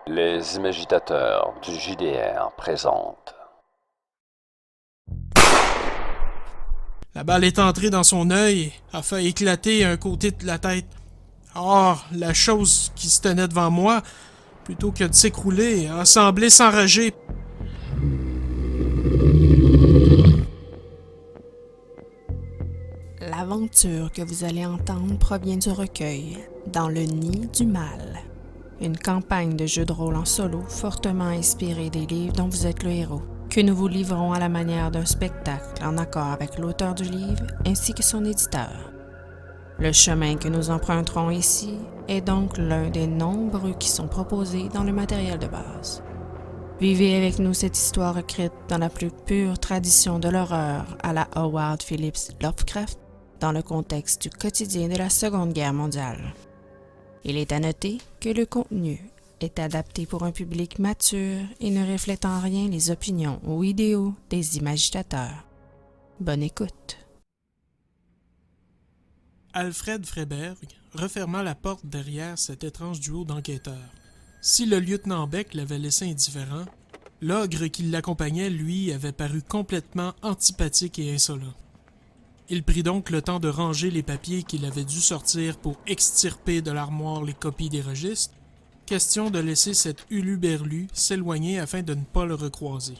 Les imagitateurs du JDR présentent. La balle est entrée dans son œil et a fait éclater un côté de la tête. Or, la chose qui se tenait devant moi, plutôt que de s'écrouler, a semblé s'enrager. L'aventure que vous allez entendre provient du recueil « Dans le nid du mal », une campagne de jeu de rôle en solo fortement inspirée des livres dont vous êtes le héros, que nous vous livrons à la manière d'un spectacle en accord avec l'auteur du livre ainsi que son éditeur. Le chemin que nous emprunterons ici est donc l'un des nombreux qui sont proposés dans le matériel de base. Vivez avec nous cette histoire écrite dans la plus pure tradition de l'horreur à la Howard Phillips Lovecraft, dans le contexte du quotidien de la Seconde Guerre mondiale. Il est à noter que le contenu est adapté pour un public mature et ne reflète en rien les opinions ou idéaux des imagitateurs. Bonne écoute. Alfred Freiberg referma la porte derrière cet étrange duo d'enquêteurs. Si le lieutenant Beck l'avait laissé indifférent, l'ogre qui l'accompagnait, lui, avait paru complètement antipathique et insolent. Il prit donc le temps de ranger les papiers qu'il avait dû sortir pour extirper de l'armoire les copies des registres, question de laisser cet huluberlu s'éloigner afin de ne pas le recroiser.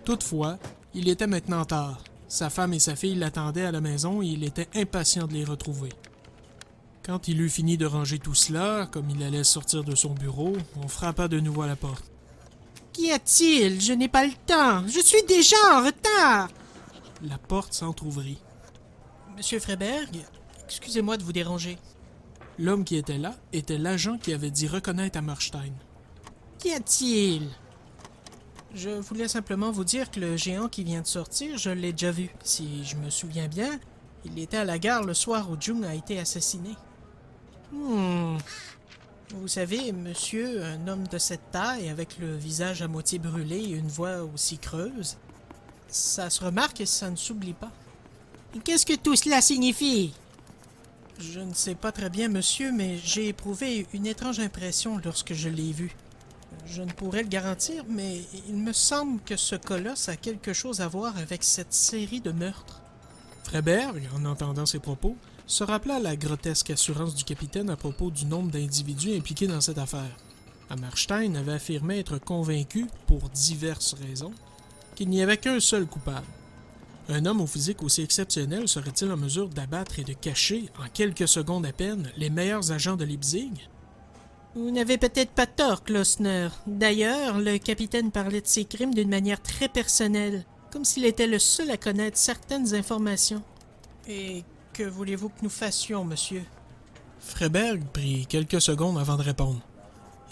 Toutefois, il était maintenant tard. Sa femme et sa fille l'attendaient à la maison et il était impatient de les retrouver. Quand il eut fini de ranger tout cela, comme il allait sortir de son bureau, on frappa de nouveau à la porte. « Qu'y a-t-il? Je n'ai pas le temps. Je suis déjà en retard. » La porte s'entr'ouvrit. « Monsieur Freiberg, excusez-moi de vous déranger. » L'homme qui était là était l'agent qui avait dit reconnaître Hammerstein. « Qu'y a-t-il? » Je voulais simplement vous dire que le géant qui vient de sortir, je l'ai déjà vu. Si je me souviens bien, il était à la gare le soir où Jung a été assassiné. Vous savez, monsieur, un homme de cette taille, avec le visage à moitié brûlé et une voix aussi creuse, ça se remarque et ça ne s'oublie pas. Qu'est-ce que tout cela signifie? Je ne sais pas très bien, monsieur, mais j'ai éprouvé une étrange impression lorsque je l'ai vu. Je ne pourrais le garantir, mais il me semble que ce colosse a quelque chose à voir avec cette série de meurtres. Freiberg, en entendant ces propos, se rappela la grotesque assurance du capitaine à propos du nombre d'individus impliqués dans cette affaire. Hammerstein avait affirmé être convaincu, pour diverses raisons, qu'il n'y avait qu'un seul coupable. Un homme au physique aussi exceptionnel serait-il en mesure d'abattre et de cacher, en quelques secondes à peine, les meilleurs agents de Leipzig? Vous n'avez peut-être pas tort, Klosner. D'ailleurs, le capitaine parlait de ses crimes d'une manière très personnelle, comme s'il était le seul à connaître certaines informations. Et que voulez-vous que nous fassions, monsieur? Freiberg prit quelques secondes avant de répondre.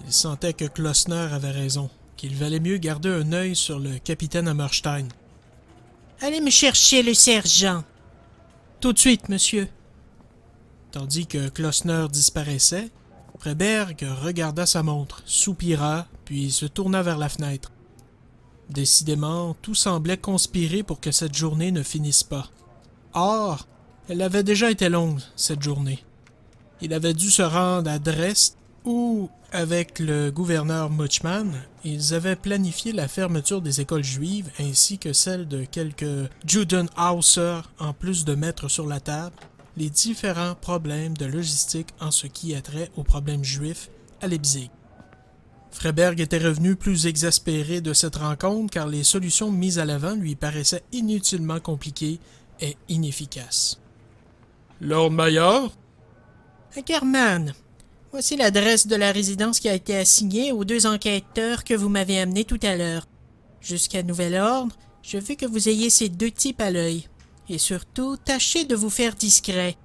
Il sentait que Klosner avait raison, qu'il valait mieux garder un œil sur le capitaine Hammerstein. Allez me chercher le sergent. Tout de suite, monsieur. Tandis que Klosner disparaissait, Freiberg regarda sa montre, soupira, puis se tourna vers la fenêtre. Décidément, tout semblait conspirer pour que cette journée ne finisse pas. Or, elle avait déjà été longue, cette journée. Il avait dû se rendre à Dresde, où, avec le gouverneur Muchman, ils avaient planifié la fermeture des écoles juives ainsi que celle de quelques Judenhauser, en plus de mettre sur la table les différents problèmes de logistique en ce qui a trait aux problèmes juifs à Leipzig. Freiberg était revenu plus exaspéré de cette rencontre car les solutions mises à l'avant lui paraissaient inutilement compliquées et inefficaces. « Lord Mayor? » Ackerman, voici l'adresse de la résidence qui a été assignée aux 2 enquêteurs que vous m'avez amenés tout à l'heure. Jusqu'à nouvel ordre, je veux que vous ayez ces 2 types à l'œil. Et surtout, tâchez de vous faire discret.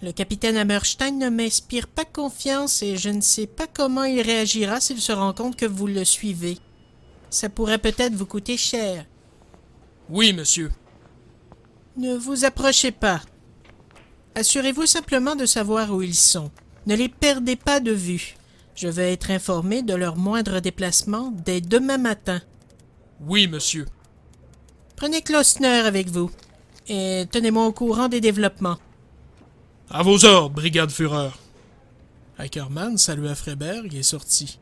Le capitaine Hammerstein ne m'inspire pas confiance et je ne sais pas comment il réagira s'il se rend compte que vous le suivez. Ça pourrait peut-être vous coûter cher. Oui, monsieur. Ne vous approchez pas. Assurez-vous simplement de savoir où ils sont. Ne les perdez pas de vue. Je veux être informé de leur moindre déplacement dès demain matin. Oui, monsieur. Prenez Klosner avec vous. Et tenez-moi au courant des développements. À vos ordres, brigade Führer. Ackerman salua Freiberg et sortit.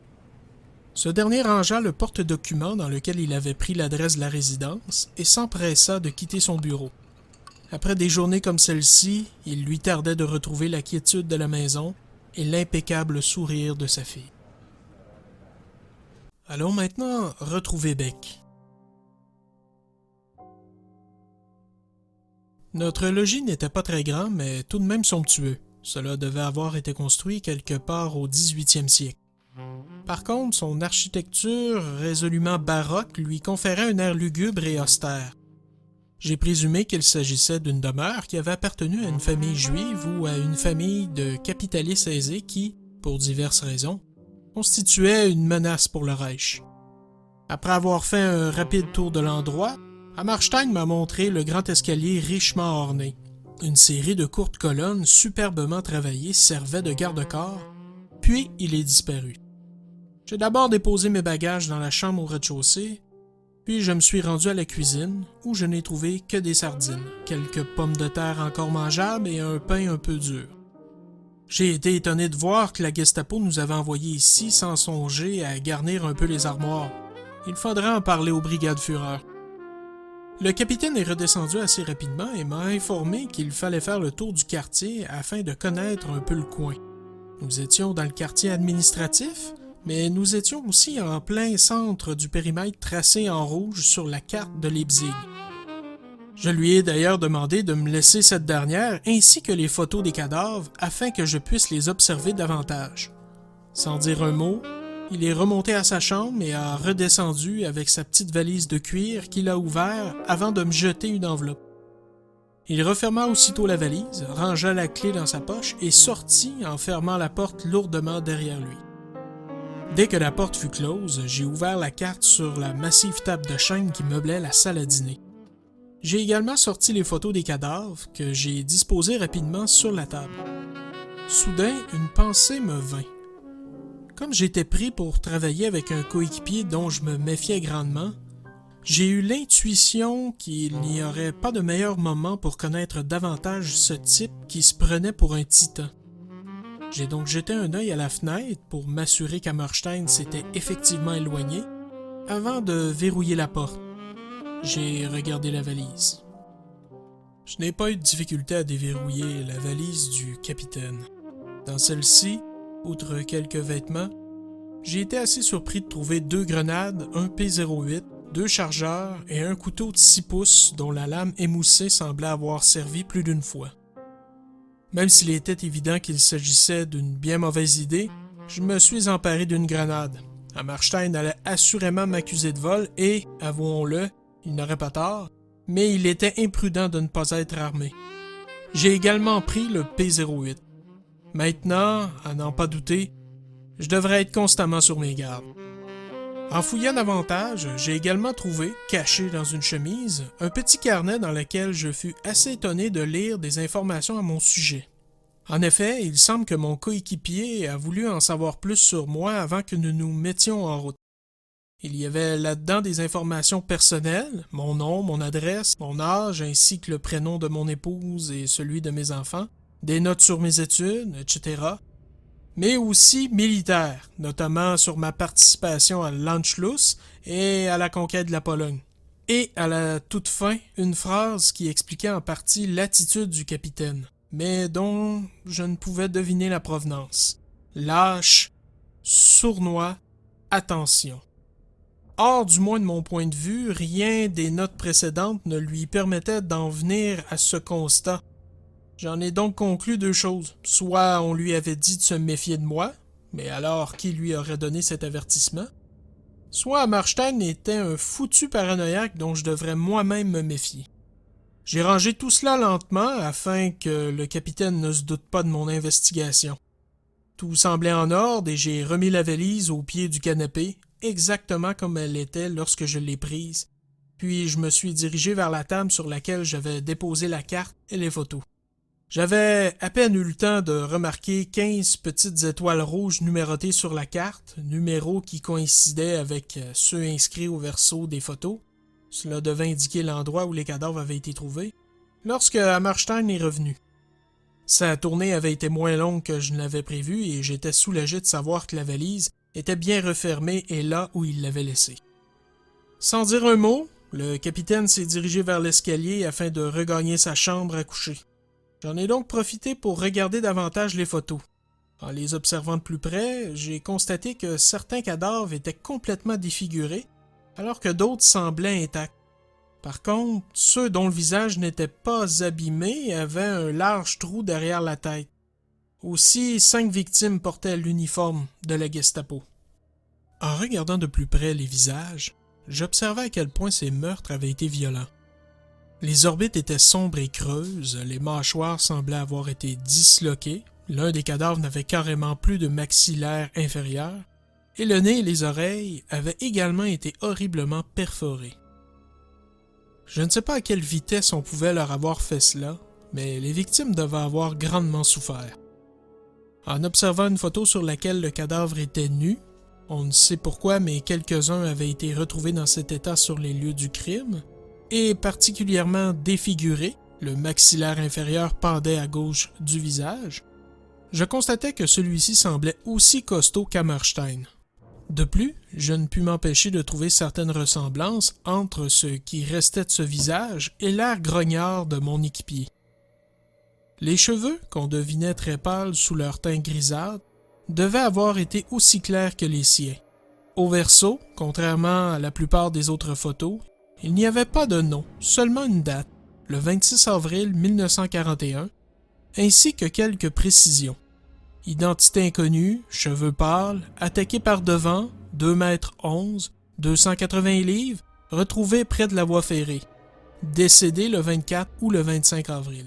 Ce dernier rangea le porte-document dans lequel il avait pris l'adresse de la résidence et s'empressa de quitter son bureau. Après des journées comme celle-ci, il lui tardait de retrouver la quiétude de la maison et l'impeccable sourire de sa fille. Allons maintenant retrouver Beck. Notre logis n'était pas très grand, mais tout de même somptueux. Cela devait avoir été construit quelque part au 18e siècle. Par contre, son architecture résolument baroque lui conférait un air lugubre et austère. J'ai présumé qu'il s'agissait d'une demeure qui avait appartenu à une famille juive ou à une famille de capitalistes aisés qui, pour diverses raisons, constituait une menace pour le Reich. Après avoir fait un rapide tour de l'endroit, Hammerstein m'a montré le grand escalier richement orné. Une série de courtes colonnes superbement travaillées servait de garde-corps, puis il est disparu. J'ai d'abord déposé mes bagages dans la chambre au rez-de-chaussée, puis je me suis rendu à la cuisine, où je n'ai trouvé que des sardines, quelques pommes de terre encore mangeables et un pain un peu dur. J'ai été étonné de voir que la Gestapo nous avait envoyés ici sans songer à garnir un peu les armoires. Il faudrait en parler aux brigades Führer. Le capitaine est redescendu assez rapidement et m'a informé qu'il fallait faire le tour du quartier afin de connaître un peu le coin. Nous étions dans le quartier administratif, mais nous étions aussi en plein centre du périmètre tracé en rouge sur la carte de Leipzig. Je lui ai d'ailleurs demandé de me laisser cette dernière ainsi que les photos des cadavres afin que je puisse les observer davantage. Sans dire un mot, il est remonté à sa chambre et a redescendu avec sa petite valise de cuir qu'il a ouverte avant de me jeter une enveloppe. Il referma aussitôt la valise, rangea la clé dans sa poche et sortit en fermant la porte lourdement derrière lui. Dès que la porte fut close, j'ai ouvert la carte sur la massive table de chêne qui meublait la salle à dîner. J'ai également sorti les photos des cadavres que j'ai disposées rapidement sur la table. Soudain, une pensée me vint. Comme j'étais pris pour travailler avec un coéquipier dont je me méfiais grandement, j'ai eu l'intuition qu'il n'y aurait pas de meilleur moment pour connaître davantage ce type qui se prenait pour un titan. J'ai donc jeté un œil à la fenêtre pour m'assurer qu'Hammerstein s'était effectivement éloigné avant de verrouiller la porte. J'ai regardé la valise. Je n'ai pas eu de difficulté à déverrouiller la valise du capitaine. Dans celle-ci, outre quelques vêtements, j'ai été assez surpris de trouver 2 grenades, un P-08, 2 chargeurs et un couteau de 6 pouces dont la lame émoussée semblait avoir servi plus d'une fois. Même s'il était évident qu'il s'agissait d'une bien mauvaise idée, je me suis emparé d'une grenade. Hammerstein allait assurément m'accuser de vol et, avouons-le, il n'aurait pas tort, mais il était imprudent de ne pas être armé. J'ai également pris le P-08. Maintenant, à n'en pas douter, je devrais être constamment sur mes gardes. En fouillant davantage, j'ai également trouvé, caché dans une chemise, un petit carnet dans lequel je fus assez étonné de lire des informations à mon sujet. En effet, il semble que mon coéquipier a voulu en savoir plus sur moi avant que nous nous mettions en route. Il y avait là-dedans des informations personnelles, mon nom, mon adresse, mon âge, ainsi que le prénom de mon épouse et celui de mes enfants, des notes sur mes études, etc., mais aussi militaires, notamment sur ma participation à l'Anschluss et à la conquête de la Pologne. Et à la toute fin, une phrase qui expliquait en partie l'attitude du capitaine, mais dont je ne pouvais deviner la provenance. Lâche, sournois, attention. Or, du moins de mon point de vue, rien des notes précédentes ne lui permettait d'en venir à ce constat. J'en ai donc conclu 2 choses. Soit on lui avait dit de se méfier de moi, mais alors qui lui aurait donné cet avertissement? Soit Hammerstein était un foutu paranoïaque dont je devrais moi-même me méfier. J'ai rangé tout cela lentement afin que le capitaine ne se doute pas de mon investigation. Tout semblait en ordre et j'ai remis la valise au pied du canapé, exactement comme elle était lorsque je l'ai prise, puis je me suis dirigé vers la table sur laquelle j'avais déposé la carte et les photos. J'avais à peine eu le temps de remarquer 15 petites étoiles rouges numérotées sur la carte, numéros qui coïncidaient avec ceux inscrits au verso des photos. Cela devait indiquer l'endroit où les cadavres avaient été trouvés, lorsque Hammerstein est revenu. Sa tournée avait été moins longue que je ne l'avais prévu et j'étais soulagé de savoir que la valise était bien refermée et là où il l'avait laissée. Sans dire un mot, le capitaine s'est dirigé vers l'escalier afin de regagner sa chambre à coucher. J'en ai donc profité pour regarder davantage les photos. En les observant de plus près, j'ai constaté que certains cadavres étaient complètement défigurés, alors que d'autres semblaient intacts. Par contre, ceux dont le visage n'était pas abîmé avaient un large trou derrière la tête. Aussi, 5 victimes portaient l'uniforme de la Gestapo. En regardant de plus près les visages, j'observais à quel point ces meurtres avaient été violents. Les orbites étaient sombres et creuses, les mâchoires semblaient avoir été disloquées, l'un des cadavres n'avait carrément plus de maxillaire inférieur, et le nez et les oreilles avaient également été horriblement perforés. Je ne sais pas à quelle vitesse on pouvait leur avoir fait cela, mais les victimes devaient avoir grandement souffert. En observant une photo sur laquelle le cadavre était nu, on ne sait pourquoi, mais quelques-uns avaient été retrouvés dans cet état sur les lieux du crime, et particulièrement défigurés, le maxillaire inférieur pendait à gauche du visage, je constatais que celui-ci semblait aussi costaud qu'Hammerstein. De plus, je ne pus m'empêcher de trouver certaines ressemblances entre ce qui restait de ce visage et l'air grognard de mon équipier. Les cheveux, qu'on devinait très pâles sous leur teint grisâtre, devaient avoir été aussi clairs que les siens. Au verso, contrairement à la plupart des autres photos, il n'y avait pas de nom, seulement une date, le 26 avril 1941, ainsi que quelques précisions. Identité inconnue, cheveux pâles, attaqué par devant, 2 mètres 11, 280 livres, retrouvé près de la voie ferrée. Décédé le 24 ou le 25 avril.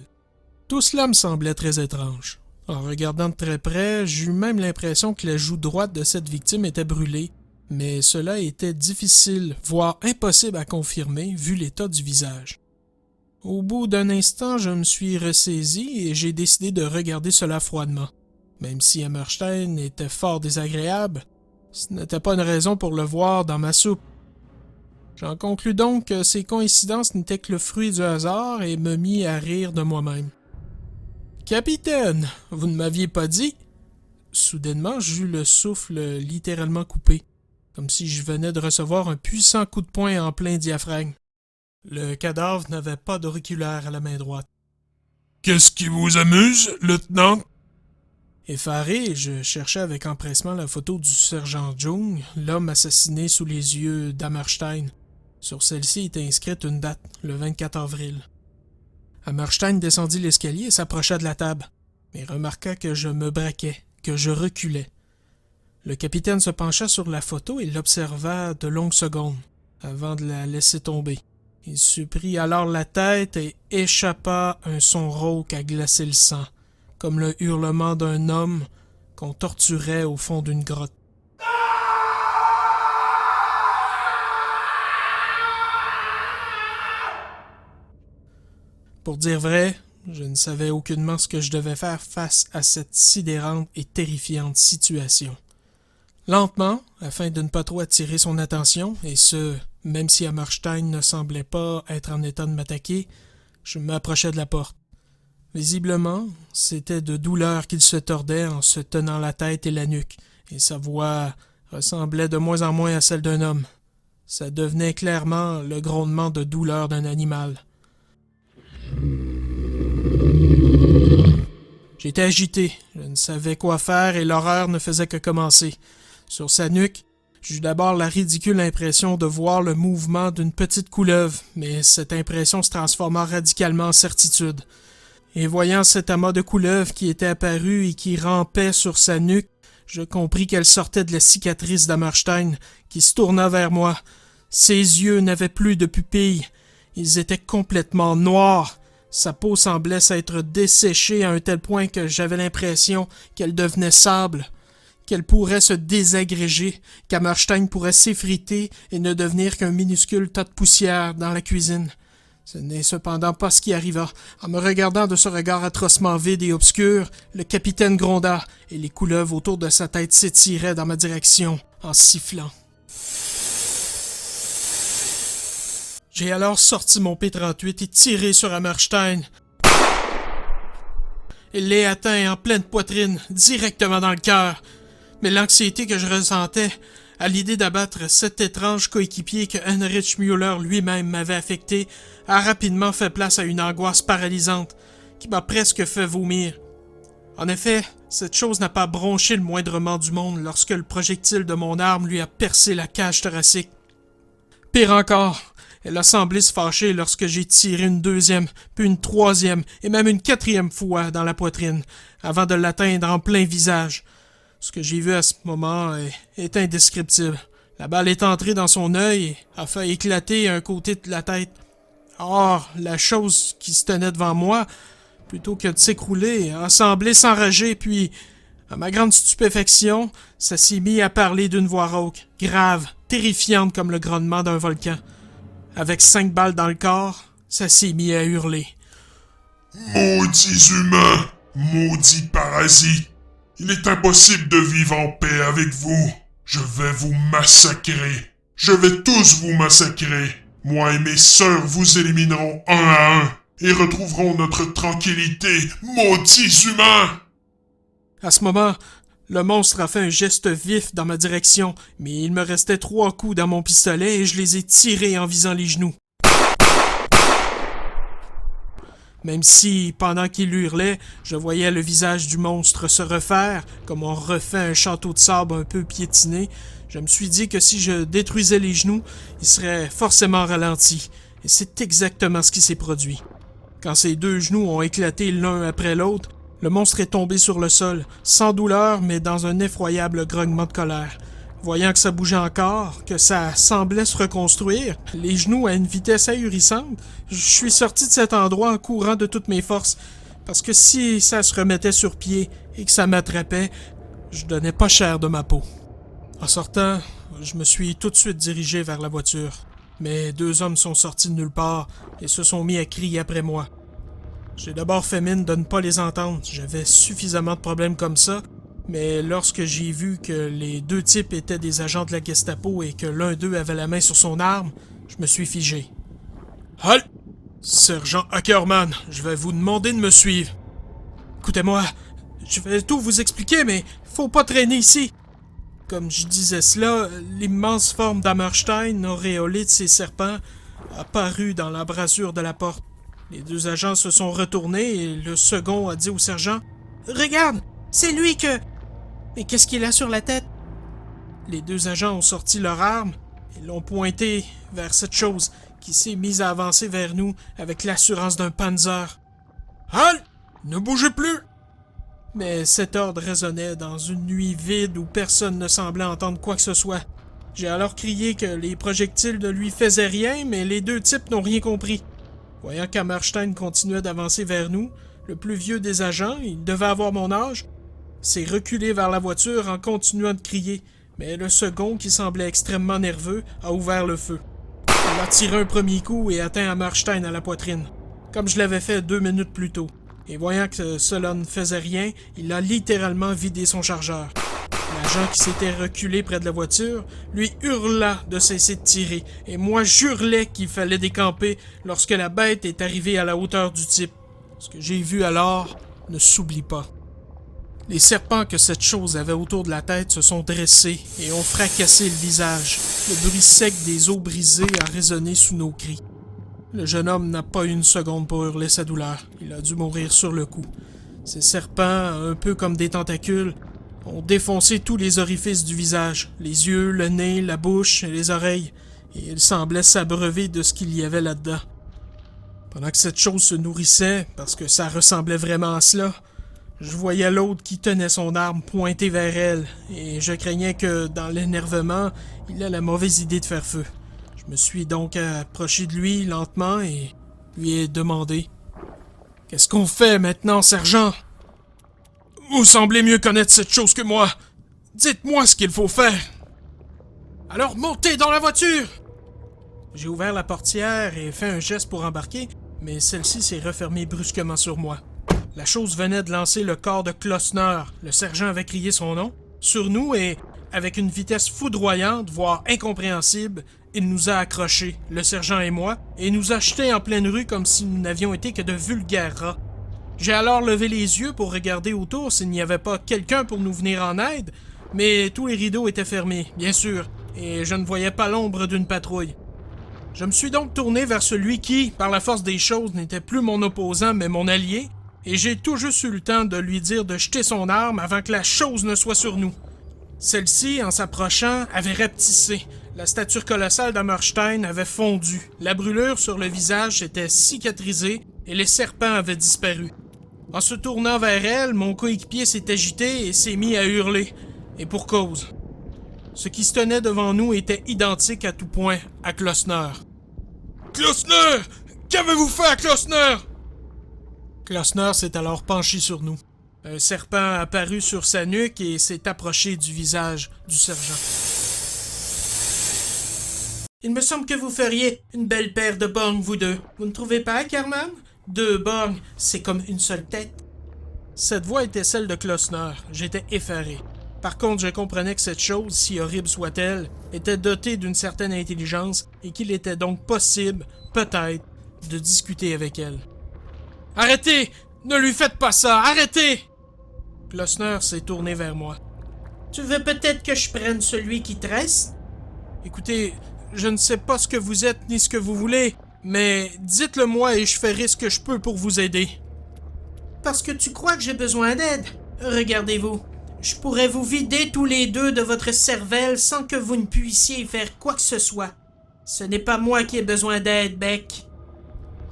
Tout cela me semblait très étrange. En regardant de très près, j'eus même l'impression que la joue droite de cette victime était brûlée, mais cela était difficile, voire impossible à confirmer vu l'état du visage. Au bout d'un instant, je me suis ressaisi et j'ai décidé de regarder cela froidement. Même si Hammerstein était fort désagréable, ce n'était pas une raison pour le voir dans ma soupe. J'en conclus donc que ces coïncidences n'étaient que le fruit du hasard et me mis à rire de moi-même. « Capitaine, vous ne m'aviez pas dit... » Soudainement, j'eus le souffle littéralement coupé, comme si je venais de recevoir un puissant coup de poing en plein diaphragme. Le cadavre n'avait pas d'auriculaire à la main droite. « Qu'est-ce qui vous amuse, lieutenant? » Effaré, je cherchais avec empressement la photo du sergent Jung, l'homme assassiné sous les yeux d'Hammerstein. Sur celle-ci était inscrite une date, le 24 avril. Hammerstein descendit l'escalier et s'approcha de la table, mais remarqua que je me braquais, que je reculais. Le capitaine se pencha sur la photo et l'observa de longues secondes, avant de la laisser tomber. Il se prit alors la tête et échappa un son rauque à glacer le sang, comme le hurlement d'un homme qu'on torturait au fond d'une grotte. Pour dire vrai, je ne savais aucunement ce que je devais faire face à cette sidérante et terrifiante situation. Lentement, afin de ne pas trop attirer son attention, et ce, même si Hammerstein ne semblait pas être en état de m'attaquer, je m'approchai de la porte. Visiblement, c'était de douleur qu'il se tordait en se tenant la tête et la nuque, et sa voix ressemblait de moins en moins à celle d'un homme. Ça devenait clairement le grondement de douleur d'un animal. J'étais agité, je ne savais quoi faire et l'horreur ne faisait que commencer. Sur sa nuque, j'eus d'abord la ridicule impression de voir le mouvement d'une petite couleuvre, mais cette impression se transforma radicalement en certitude. Et voyant cet amas de couleuvres qui était apparu et qui rampait sur sa nuque, je compris qu'elle sortait de la cicatrice d'Hammerstein, qui se tourna vers moi. Ses yeux n'avaient plus de pupilles. Ils étaient complètement noirs. Sa peau semblait s'être desséchée à un tel point que j'avais l'impression qu'elle devenait sable, qu'elle pourrait se désagréger, qu'Hammerstein pourrait s'effriter et ne devenir qu'un minuscule tas de poussière dans la cuisine. Ce n'est cependant pas ce qui arriva. En me regardant de ce regard atrocement vide et obscur, le capitaine gronda, et les couleuvres autour de sa tête s'étiraient dans ma direction, en sifflant. J'ai alors sorti mon P-38 et tiré sur Hammerstein. Il l'ai atteint en pleine poitrine, directement dans le cœur. Mais l'anxiété que je ressentais à l'idée d'abattre cet étrange coéquipier que Heinrich Müller lui-même m'avait affecté a rapidement fait place à une angoisse paralysante qui m'a presque fait vomir. En effet, cette chose n'a pas bronché le moindrement du monde lorsque le projectile de mon arme lui a percé la cage thoracique. Pire encore, elle a semblé se fâcher lorsque j'ai tiré une deuxième, puis une troisième et même une quatrième fois dans la poitrine, avant de l'atteindre en plein visage. Ce que j'ai vu à ce moment est indescriptible. La balle est entrée dans son œil et a fait éclater un côté de la tête. Or, la chose qui se tenait devant moi, plutôt que de s'écrouler, a semblé s'enrager, puis, à ma grande stupéfaction, ça s'est mis à parler d'une voix rauque, grave, terrifiante comme le grondement d'un volcan. Avec 5 balles dans le corps, ça s'est mis à hurler. Maudits humains! Maudits parasites! Il est impossible de vivre en paix avec vous. Je vais vous massacrer. Je vais tous vous massacrer. Moi et mes sœurs vous éliminerons un à un et retrouverons notre tranquillité. Maudits humains! À ce moment, le monstre a fait un geste vif dans ma direction, mais il me restait 3 coups dans mon pistolet et je les ai tirés en visant les genoux. Même si, pendant qu'il hurlait, je voyais le visage du monstre se refaire, comme on refait un château de sable un peu piétiné, je me suis dit que si je détruisais les genoux, il serait forcément ralenti. Et c'est exactement ce qui s'est produit. Quand ces 2 genoux ont éclaté l'un après l'autre, le monstre est tombé sur le sol, sans douleur, mais dans un effroyable grognement de colère. Voyant que ça bougeait encore, que ça semblait se reconstruire, les genoux à une vitesse ahurissante, je suis sorti de cet endroit en courant de toutes mes forces, parce que si ça se remettait sur pied et que ça m'attrapait, je donnais pas cher de ma peau. En sortant, je me suis tout de suite dirigé vers la voiture, mais 2 hommes sont sortis de nulle part et se sont mis à crier après moi. J'ai d'abord fait mine de ne pas les entendre, j'avais suffisamment de problèmes comme ça, mais lorsque j'ai vu que les 2 types étaient des agents de la Gestapo et que l'un d'eux avait la main sur son arme, je me suis figé. « Halt! Sergent Ackerman, je vais vous demander de me suivre. Écoutez-moi, je vais tout vous expliquer, mais faut pas traîner ici. » Comme je disais cela, l'immense forme d'Hammerstein, auréolée de ses serpents, apparut dans l'embrasure de la porte. Les 2 agents se sont retournés et le second a dit au sergent « Regarde, c'est lui que... » « Mais qu'est-ce qu'il a sur la tête? » Les 2 agents ont sorti leurs armes et l'ont pointé vers cette chose qui s'est mise à avancer vers nous avec l'assurance d'un Panzer. « Halt! Ne bougez plus! » Mais cet ordre résonnait dans une nuit vide où personne ne semblait entendre quoi que ce soit. J'ai alors crié que les projectiles ne lui faisaient rien, mais les 2 types n'ont rien compris. Voyant qu'Hammerstein continuait d'avancer vers nous, le plus vieux des agents, il devait avoir mon âge, s'est reculé vers la voiture en continuant de crier, mais le second, qui semblait extrêmement nerveux, a ouvert le feu. Il a tiré un premier coup et atteint Hammerstein à la poitrine, comme je l'avais fait 2 minutes plus tôt. Et voyant que cela ne faisait rien, il a littéralement vidé son chargeur. L'agent qui s'était reculé près de la voiture lui hurla de cesser de tirer, et moi j'hurlais qu'il fallait décamper lorsque la bête est arrivée à la hauteur du type. Ce que j'ai vu alors ne s'oublie pas. Les serpents que cette chose avait autour de la tête se sont dressés et ont fracassé le visage. Le bruit sec des os brisés a résonné sous nos cris. Le jeune homme n'a pas eu une seconde pour hurler sa douleur. Il a dû mourir sur le coup. Ces serpents, un peu comme des tentacules, ont défoncé tous les orifices du visage, les yeux, le nez, la bouche et les oreilles, et il semblait s'abreuver de ce qu'il y avait là-dedans. Pendant que cette chose se nourrissait, parce que ça ressemblait vraiment à cela, je voyais l'autre qui tenait son arme pointée vers elle, et je craignais que, dans l'énervement, il ait la mauvaise idée de faire feu. Je me suis donc approché de lui lentement et lui ai demandé « Qu'est-ce qu'on fait maintenant, sergent? Vous semblez mieux connaître cette chose que moi. Dites-moi ce qu'il faut faire. » « Alors montez dans la voiture! » J'ai ouvert la portière et fait un geste pour embarquer, mais celle-ci s'est refermée brusquement sur moi. La chose venait de lancer le corps de Klossner, le sergent avait crié son nom, sur nous et, avec une vitesse foudroyante, voire incompréhensible, il nous a accrochés, le sergent et moi, et nous a jetés en pleine rue comme si nous n'avions été que de vulgaires rats. J'ai alors levé les yeux pour regarder autour s'il n'y avait pas quelqu'un pour nous venir en aide, Mais tous les rideaux étaient fermés, bien sûr, et je ne voyais pas l'ombre d'une patrouille. Je me suis donc tourné vers celui qui, par la force des choses, n'était plus mon opposant mais mon allié, et j'ai tout juste eu le temps de lui dire de jeter son arme avant que la chose ne soit sur nous. Celle-ci, en s'approchant, avait rapetissé. La stature colossale d'Hammerstein avait fondu. La brûlure sur le visage était cicatrisée et les serpents avaient disparu. En se tournant vers elle, mon coéquipier s'est agité et s'est mis à hurler. Et pour cause. Ce qui se tenait devant nous était identique à tout point à Klosner. « Klosner! Qu'avez-vous fait à Klosner? » Klosner s'est alors penché sur nous. Un serpent apparut sur sa nuque et s'est approché du visage du sergent. Il me semble que vous feriez une belle paire de borgnes, vous deux. Vous ne trouvez pas, Ackerman? 2 borgnes, c'est comme une seule tête. Cette voix était celle de Klosner. J'étais effaré. Par contre, je comprenais que cette chose, si horrible soit-elle, était dotée d'une certaine intelligence et qu'il était donc possible, peut-être, de discuter avec elle. « Arrêtez! Ne lui faites pas ça! Arrêtez! » Klosner s'est tourné vers moi. Tu veux peut-être que je prenne celui qui te reste? Écoutez, je ne sais pas ce que vous êtes ni ce que vous voulez, mais dites-le moi et je ferai ce que je peux pour vous aider. Parce que tu crois que j'ai besoin d'aide? Regardez-vous. Je pourrais vous vider tous les deux de votre cervelle sans que vous ne puissiez faire quoi que ce soit. Ce n'est pas moi qui ai besoin d'aide, Beck.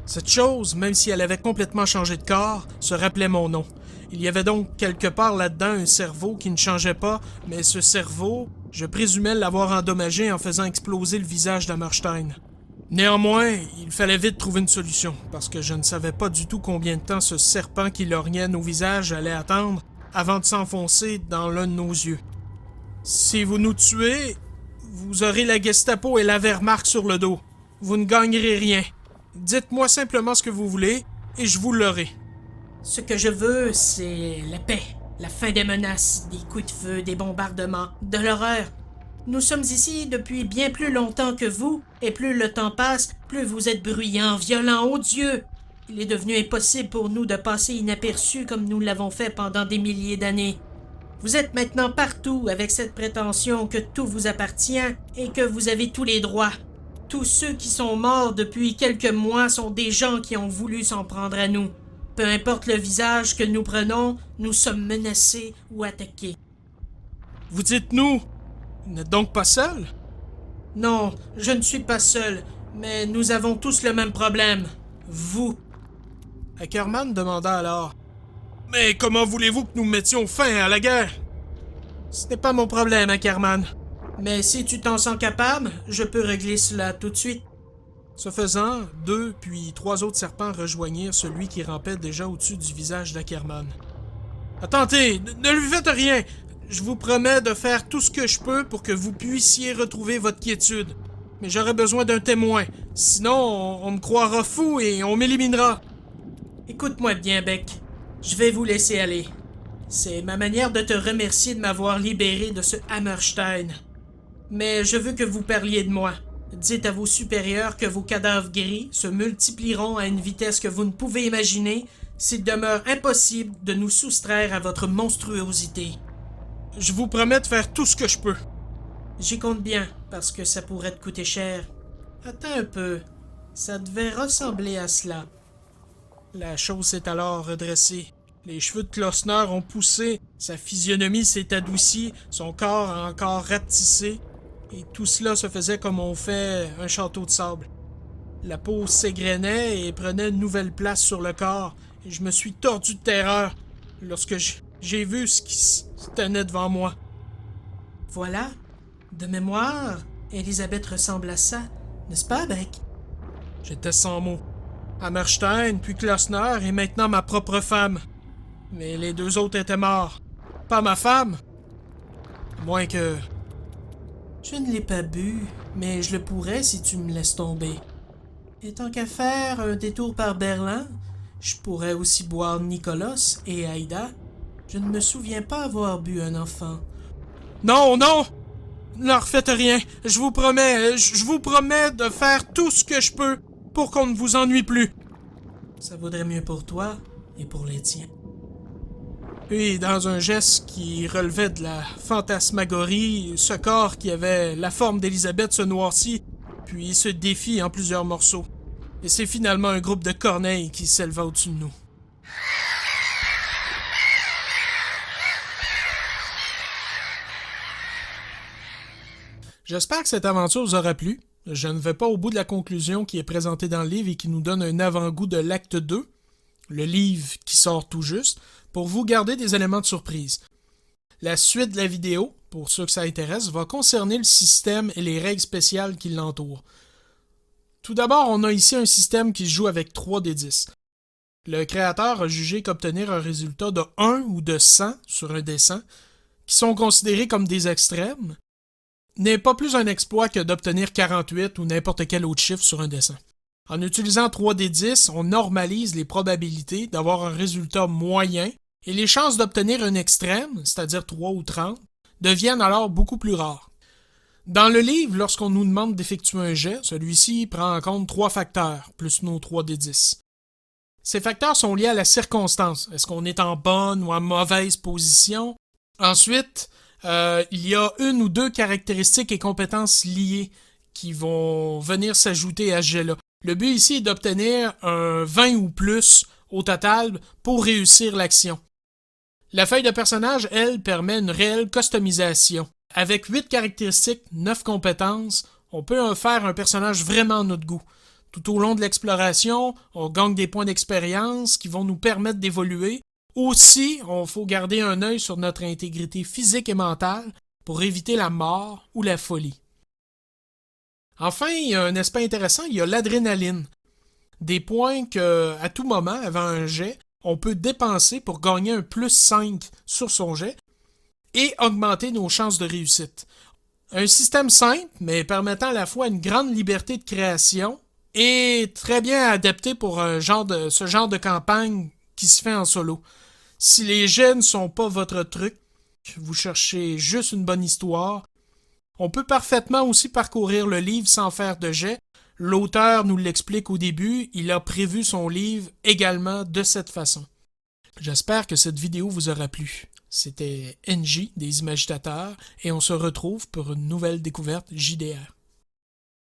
Cette chose, même si elle avait complètement changé de corps, se rappelait mon nom. Il y avait donc quelque part là-dedans un cerveau qui ne changeait pas, mais ce cerveau, je présumais l'avoir endommagé en faisant exploser le visage d'Hammerstein. Néanmoins, il fallait vite trouver une solution, parce que je ne savais pas du tout combien de temps ce serpent qui lorgnait nos visages allait attendre avant de s'enfoncer dans l'un de nos yeux. Si vous nous tuez, vous aurez la Gestapo et la Wehrmacht sur le dos. Vous ne gagnerez rien. Dites-moi simplement ce que vous voulez, et je vous l'aurai. Ce que je veux, c'est la paix, la fin des menaces, des coups de feu, des bombardements, de l'horreur. Nous sommes ici depuis bien plus longtemps que vous, et plus le temps passe, plus vous êtes bruyants, violents, odieux. Il est devenu impossible pour nous de passer inaperçus comme nous l'avons fait pendant des milliers d'années. Vous êtes maintenant partout avec cette prétention que tout vous appartient et que vous avez tous les droits. Tous ceux qui sont morts depuis quelques mois sont des gens qui ont voulu s'en prendre à nous. Peu importe le visage que nous prenons, nous sommes menacés ou attaqués. Vous dites nous? Vous n'êtes donc pas seul? Non, je ne suis pas seul, mais nous avons tous le même problème. Vous. Ackerman demanda alors. Mais comment voulez-vous que nous mettions fin à la guerre? Ce n'est pas mon problème, Ackerman. Mais si tu t'en sens capable, je peux régler cela tout de suite. Ce faisant, 2 puis 3 autres serpents rejoignirent celui qui rampait déjà au-dessus du visage d'Ackerman. Attendez, ne lui faites rien! Je vous promets de faire tout ce que je peux pour que vous puissiez retrouver votre quiétude. Mais j'aurai besoin d'un témoin. Sinon, on me croira fou et on m'éliminera. Écoute-moi bien, Beck. Je vais vous laisser aller. C'est ma manière de te remercier de m'avoir libéré de ce Hammerstein. Mais je veux que vous parliez de moi. Dites à vos supérieurs que vos cadavres gris se multiplieront à une vitesse que vous ne pouvez imaginer s'il demeure impossible de nous soustraire à votre monstruosité. Je vous promets de faire tout ce que je peux. J'y compte bien, parce que ça pourrait te coûter cher. Attends un peu. Ça devait ressembler à cela. La chose s'est alors redressée. Les cheveux de Klosner ont poussé, sa physionomie s'est adoucie, son corps a encore rapetissé, et tout cela se faisait comme on fait un château de sable. La peau s'égrenait et prenait une nouvelle place sur le corps, et je me suis tordu de terreur lorsque j'ai vu ce qui se tenait devant moi. Voilà. De mémoire, Elisabeth ressemble à ça, n'est-ce pas, Beck? J'étais sans mots. Hammerstein, puis Klosner, et maintenant ma propre femme. Mais les 2 autres étaient morts. Pas ma femme. À moins que... Je ne l'ai pas bu, mais je le pourrais si tu me laisses tomber. Et tant qu'à faire un détour par Berlin, je pourrais aussi boire Nicolas et Aïda. Je ne me souviens pas avoir bu un enfant. Non, non! Ne leur faites rien. Je vous promets de faire tout ce que je peux pour qu'on ne vous ennuie plus. Ça vaudrait mieux pour toi et pour les tiens. Et dans un geste qui relevait de la fantasmagorie, ce corps qui avait la forme d'Élisabeth se noircit, puis se défie en plusieurs morceaux. Et c'est finalement un groupe de corneilles qui s'éleva au-dessus de nous. J'espère que cette aventure vous aura plu. Je ne vais pas au bout de la conclusion qui est présentée dans le livre et qui nous donne un avant-goût de l'acte 2, le livre qui sort tout juste, pour vous garder des éléments de surprise. La suite de la vidéo, pour ceux que ça intéresse, va concerner le système et les règles spéciales qui l'entourent. Tout d'abord, on a ici un système qui se joue avec 3 des 10. Le créateur a jugé qu'obtenir un résultat de 1 ou de 100 sur un dessin, qui sont considérés comme des extrêmes, n'est pas plus un exploit que d'obtenir 48 ou n'importe quel autre chiffre sur un dessin. En utilisant 3 des 10, on normalise les probabilités d'avoir un résultat moyen et les chances d'obtenir un extrême, c'est-à-dire 3 ou 30, deviennent alors beaucoup plus rares. Dans le livre, lorsqu'on nous demande d'effectuer un jet, celui-ci prend en compte 3 facteurs, plus nos 3 des 10. Ces facteurs sont liés à la circonstance. Est-ce qu'on est en bonne ou en mauvaise position? Ensuite, il y a 1 ou 2 caractéristiques et compétences liées qui vont venir s'ajouter à ce jet-là. Le but ici est d'obtenir un 20 ou plus au total pour réussir l'action. La feuille de personnage, elle, permet une réelle customisation. Avec 8 caractéristiques, 9 compétences, on peut faire un personnage vraiment à notre goût. Tout au long de l'exploration, on gagne des points d'expérience qui vont nous permettre d'évoluer. Aussi, il faut garder un œil sur notre intégrité physique et mentale pour éviter la mort ou la folie. Enfin, il y a un aspect intéressant, il y a l'adrénaline. Des points que, à tout moment, avant un jet, on peut dépenser pour gagner un plus 5 sur son jet et augmenter nos chances de réussite. Un système simple, mais permettant à la fois une grande liberté de création et très bien adapté pour ce genre de campagne qui se fait en solo. Si les jets ne sont pas votre truc, vous cherchez juste une bonne histoire, on peut parfaitement aussi parcourir le livre sans faire de jet. L'auteur nous l'explique au début, il a prévu son livre également de cette façon. J'espère que cette vidéo vous aura plu. C'était NJ des Imagitateurs et on se retrouve pour une nouvelle découverte JDR.